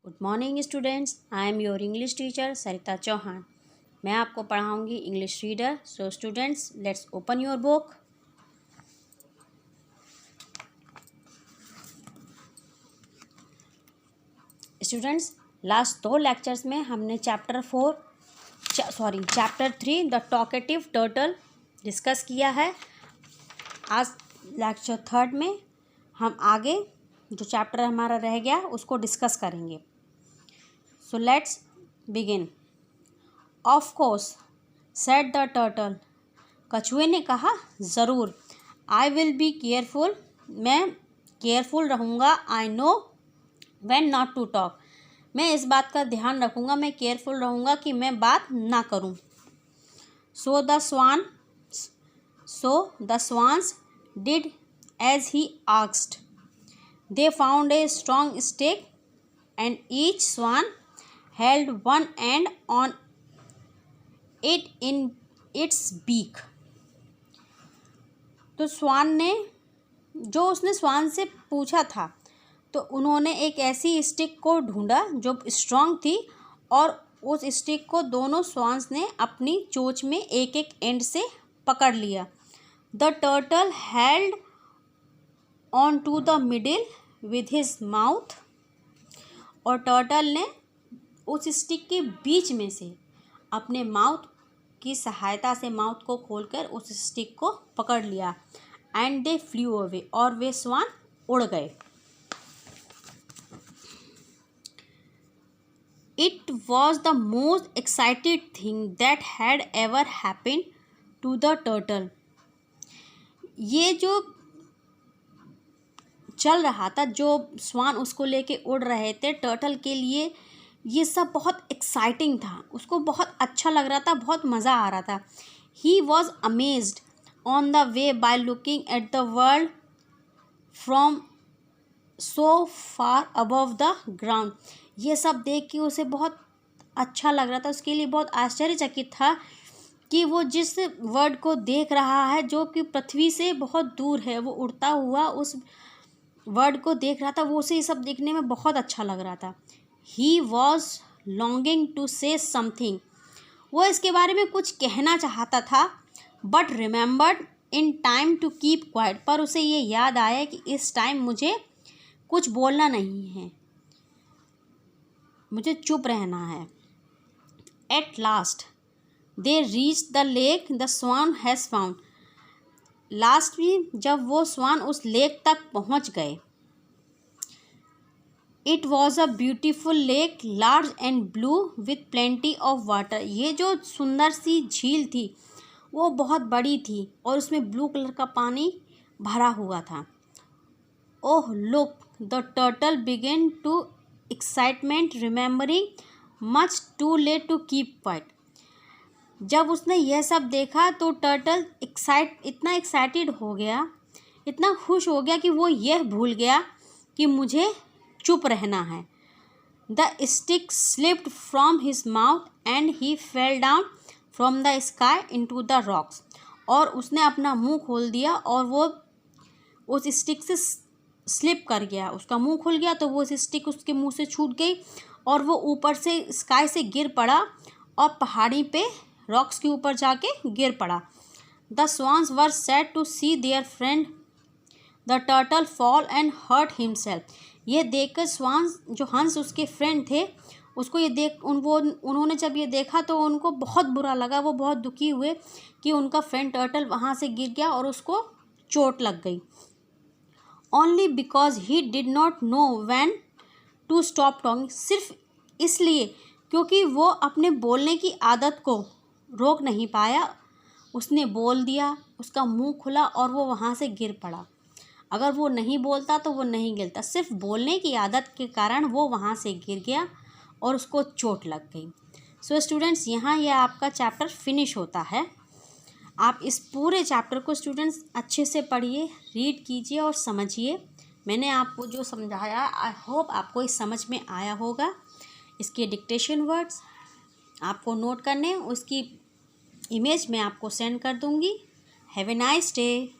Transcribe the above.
Good morning students, I am your English teacher Sarita Chauhan. मैं आपको पढ़ाऊंगी English reader. So students, let's open your book. Students, last 2 lectures में हमने chapter 3 the talkative turtle discuss किया है। आज लेक्चर 3 में हम आगे जो चैप्टर हमारा रह गया उसको डिस्कस करेंगे। So let's begin. Of course, said the turtle. कछुए ने कहा, ज़रूर। I will be careful. मैं केयरफुल रहूँगा। I know when not to talk. मैं इस बात का ध्यान रखूँगा, मैं केयरफुल रहूँगा कि मैं बात ना करूँ। So the swans did as he asked. They found a strong stake and each swan held one end on it in its beak. तो उसने स्वान से पूछा था, तो उन्होंने एक ऐसी स्टिक को ढूंढा जो स्ट्रॉन्ग थी और उस स्टिक को दोनों स्वान्स ने अपनी चोंच में एक एक एंड से पकड़ लिया। The turtle held on to the middle with his mouth. और टर्टल ने उस स्टिक के बीच में से अपने माउथ की सहायता से माउथ को खोलकर उस स्टिक को पकड़ लिया। एंड दे फ्लू अवे, और वे स्वान उड़ गए। It was the most excited thing that had ever happened to the turtle. ये जो चल रहा था, जो स्वान उसको लेके उड़ रहे थे, टर्टल के लिए ये सब बहुत एक्साइटिंग था। उसको बहुत अच्छा लग रहा था, बहुत मज़ा आ रहा था। He was amazed on the way by looking at the world from so far above the ground. ये सब देख के उसे बहुत अच्छा लग रहा था। उसके लिए बहुत आश्चर्यचकित था कि वो जिस वर्ड को देख रहा है जो कि पृथ्वी से बहुत दूर है, वो उड़ता हुआ उस वर्ड को देख रहा था। वो उसे ये सब देखने में बहुत अच्छा लग रहा था। He was longing to say something. वो इसके बारे में कुछ कहना चाहता था, but remembered in time to keep quiet. पर उसे ये याद आया कि इस टाइम मुझे कुछ बोलना नहीं है, मुझे चुप रहना है। At last they reached the lake the swan has found. Last में जब वो स्वान उस लेक तक पहुंच गए। It was a beautiful lake, large and blue with plenty of water. ये जो सुंदर सी झील थी वो बहुत बड़ी थी और उसमें ब्लू कलर का पानी भरा हुआ था। Oh look, the turtle began to excitement remembering much too late to keep quiet. जब उसने यह सब देखा तो टर्टल इतना एक्साइटेड हो गया, इतना खुश हो गया कि वो यह भूल गया कि मुझे चुप रहना है। The stick slipped from his mouth and he fell down from the sky into the rocks. और उसने अपना मुंह खोल दिया और वो उस स्टिक से स्लिप कर गया। उसका मुंह खुल गया तो वो उस स्टिक उसके मुंह से छूट गई और वो ऊपर से स्काई से गिर पड़ा और पहाड़ी पे रॉक्स के ऊपर जाके गिर पड़ा। The swans were sad to see their friend the turtle fall and hurt himself. ये देखकर स्वान्स, जो हंस उसके फ्रेंड थे, उसको ये देख उन्होंने जब ये देखा तो उनको बहुत बुरा लगा। वो बहुत दुखी हुए कि उनका फ्रेंड टर्टल वहाँ से गिर गया और उसको चोट लग गई। Only because he did not know when to stop talking. सिर्फ इसलिए क्योंकि वो अपने बोलने की आदत को रोक नहीं पाया। उसने बोल दिया, उसका मुंह खुला और वो वहाँ से गिर पड़ा। अगर वो नहीं बोलता तो वो नहीं गिरता। सिर्फ बोलने की आदत के कारण वो वहाँ से गिर गया और उसको चोट लग गई। सो स्टूडेंट्स, यहाँ यह आपका चैप्टर फिनिश होता है। आप इस पूरे चैप्टर को स्टूडेंट्स अच्छे से पढ़िए, रीड कीजिए और समझिए। मैंने आपको जो समझाया, आई होप आपको इस समझ में आया होगा। इसके डिक्टेशन वर्ड्स आपको नोट करने, उसकी इमेज मैं आपको सेंड कर दूँगी। Have a nice day.